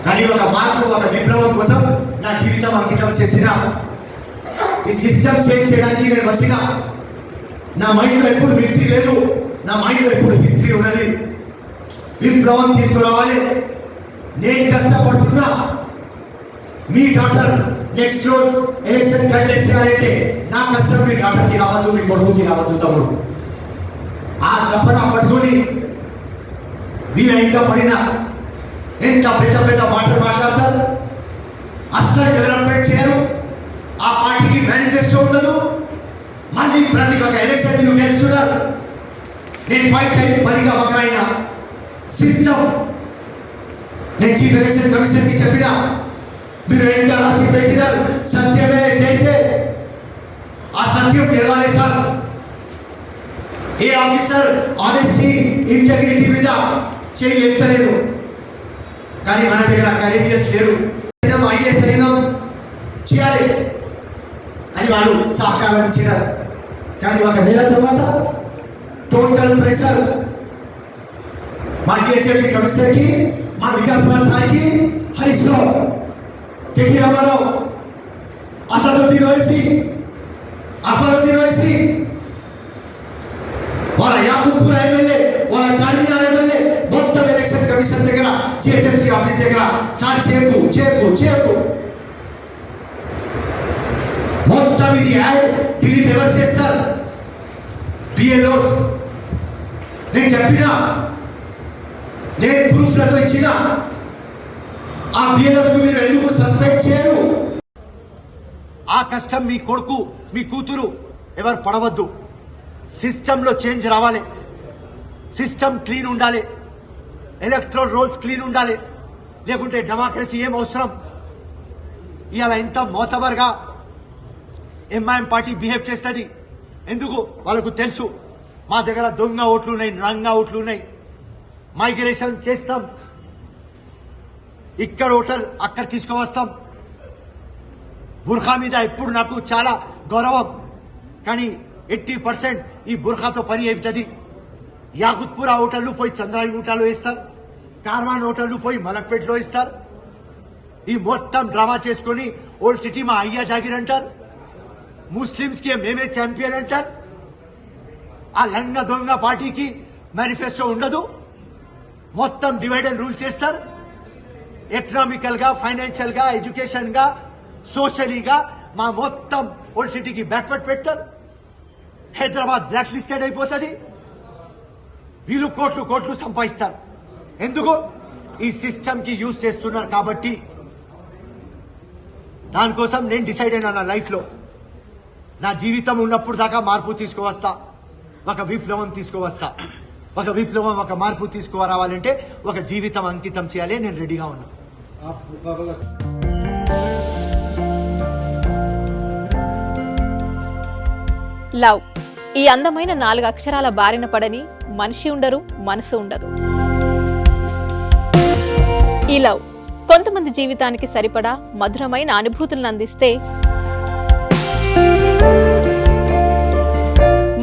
కానీ ఒక మార్పు, ఒక విప్లవం కోసం నా జీవితం అంకితం చేసిన ఈ సిస్టమ్ చేంజ్ చేయడానికి నేను వచ్చిన. నా మైండ్లో ఎప్పుడు విక్టరీ లేదు, నా మైండ్లో ఎప్పుడు హిస్టరీ ఉన్నది. విప్లవం తీసుకురావాలి. నేను కష్టపడుతున్నా. మీ డాక్టర్ నెక్స్ట్ రోజు ఎలక్షన్ కంటెస్ట్ చేయాలంటే నా కష్టం మీ డాక్టర్కి రావద్దు, మీ కొడుకుకి రావద్దు తమ్ముడు. ఆ తప్పన పట్టుకొని వీళ్ళ ఇంకా పడిన ఎంత పెద్ద పెద్ద మాటలు మాట్లాడతారు. అస్సలు డెవలప్మెంట్ చేయరు. ఆ పార్టీకి మేనిఫెస్టో ఉండదు. మళ్ళీ ప్రతి ఒక్క ఎలక్షన్ మీరు గెలుస్తున్నారు. నేను 5 టైమ్స్ పరిగా ఒకరైన సిస్టమ్ నేను చీఫ్ ఎలక్షన్ కమిషన్ కి చెప్పిన, మీరు ఎంత రాసి పెట్టినారు సత్యమే జైతే ఆ సత్యం గెలవాలి సార్. ఏ ఆఫీసర్ ఆనెస్టీ ఇంటెగ్రిటీ మీద చేయి ఎత్తలేదు. కానీ మన దగ్గర కరేజియస్ లేరు. ఐఏఎస్ అయినా చేయాలి అని వాళ్ళు సహకారం ఇచ్చినారు. కానీ ఒక నెల తర్వాత టోటల్ ప్రెషర్ మా జిహెచ్ఎంసీ కమిషనర్కి, మా వికాస్ సార్కి, హరీష్ రావు, కేటీ రామారావు, అసదుద్దీన్ ఓవైసీ, అక్బరుద్దీన్ ఓవైసీ, వాళ్ళ యాకూబ్పూర్ ఎమ్మెల్యే, వాళ్ళ చార్మినార్ ఎమ్మెల్యే మొత్తం ఎలక్షన్ కమిషన్ దగ్గర, జిహెచ్ఎంసీ ఆఫీస్ దగ్గర సార్ చేకు చేకు చేకు మొత్తం ఇది డిలీట్ ఎవరు చేస్తారు? బిఎల్ఓస్. నేను చెప్పినా, నేను ప్రూఫ్లతో ఇచ్చిన ఆ బిఎల్ఓస్ మీరు ఎందుకు సస్పెండ్ చేయరు? ఆ కష్టం మీ కొడుకు, మీ కూతురు ఎవరు పడవద్దు. సిస్టంలో చేంజ్ రావాలి. సిస్టమ్ క్లీన్ ఉండాలి. ఎలక్ట్రల్ రోల్స్ క్లీన్ ఉండాలి. లేకుంటే డెమోక్రసీ ఏం అవసరం? ఇవాళ ఇంత మోతబర్గా ఎంఐఎం పార్టీ బిహేవ్ చేస్తుంది. ఎందుకు? వాళ్ళకు తెలుసు మా దగ్గర దొంగ ఓట్లు ఉన్నాయి, రంగా ఓట్లు ఉన్నాయి. మైగ్రేషన్ చేస్తాం. ఇక్కడ ఓటర్ అక్కడ తీసుకువస్తాం. బుర్ఖా మీద ఇప్పుడు నాకు చాలా గౌరవం. కానీ 80% ఈ బుర్ఖాతో పని అవుతుంది. యాకుత్పురా ఓటర్లు పోయి చంద్రాయగుట్టలో వేస్తారు. కార్వాన్ ఓటర్లు పోయి మలక్పేటలో ఇస్తారు. ఈ మొత్తం డ్రామా చేసుకుని ఓల్డ్ సిటీ మా అయ్యా జాగిర్ అంటారు. ముస్లింస్ కి మేమే ఛాంపియన్ అంటారు. ఆ లంగ దొంగ పార్టీకి మేనిఫెస్టో ఉండదు. మొత్తం డివైడ్ అండ్ రూల్ చేస్తారు. ఎకనామికల్ గా, ఫైనాన్షియల్ గా, ఎడ్యుకేషన్ గా, సోషలీగా మా మొత్తం ఓల్డ్ సిటీకి బ్యాక్వర్డ్ పెడతారు. హైదరాబాద్ బ్లాక్ లిస్టెడ్ అయిపోతుంది. వీళ్ళు కోట్లు కోట్లు సంపాదిస్తారు. ఎందుకు? ఈ సిస్టమ్ కి యూజ్ చేస్తున్నారు కాబట్టి. దానికోసం నేను డిసైడ్ అయినా నా లైఫ్ లో, నా జీవితం ఉన్నప్పుడు దాకా మార్పు తీసుకువస్తా. ఒక విప్లవం తీసుకువస్తా. ఒక విప్లవం, ఒక మార్పు తీసుకురావాలంటే ఒక జీవితం అంకితం చేయాలి. నేను రెడీగా ఉన్నా. లవ్. ఈ అందమైన 4 అక్షరాల బారిన పడని మనిషి ఉండరు, మనసు ఉండదు. ఈ లవ్ కొంతమంది జీవితానికి సరిపడా మధురమైన అనుభూతులను అందిస్తే,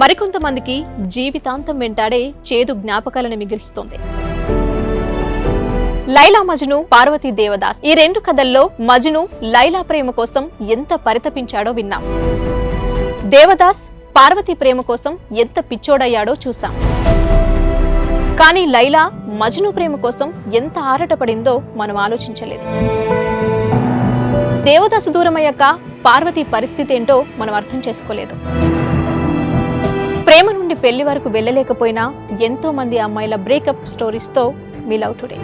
మరికొంతమందికి జీవితాంతం వెంటాడే చేదు జ్ఞాపకాలను మిగిల్స్తుంది. లైలా మజ్ను, పార్వతీ దేవదాస్. ఈ 2 కథల్లో మజ్ను లైలా ప్రేమ కోసం ఎంత పరితపించాడో విన్నాం. దేవదాస్ పార్వతి ప్రేమ కోసం ఎంత పిచ్చోడయ్యాడో చూసాం. కానీ లైలా మజ్ను ప్రేమ కోసం ఎంత ఆరాటపడిందో మనం ఆలోచించలేదు. దేవదాసు దూరమయ్యాక పార్వతి పరిస్థితి ఏంటో మనం అర్థం చేసుకోలేదు. ప్రేమ నుండి పెళ్లి వరకు వెళ్ళలేకపోయినా ఎంతో మంది అమ్మాయిల బ్రేకప్ స్టోరీస్తో మీ లవ్ టుడే.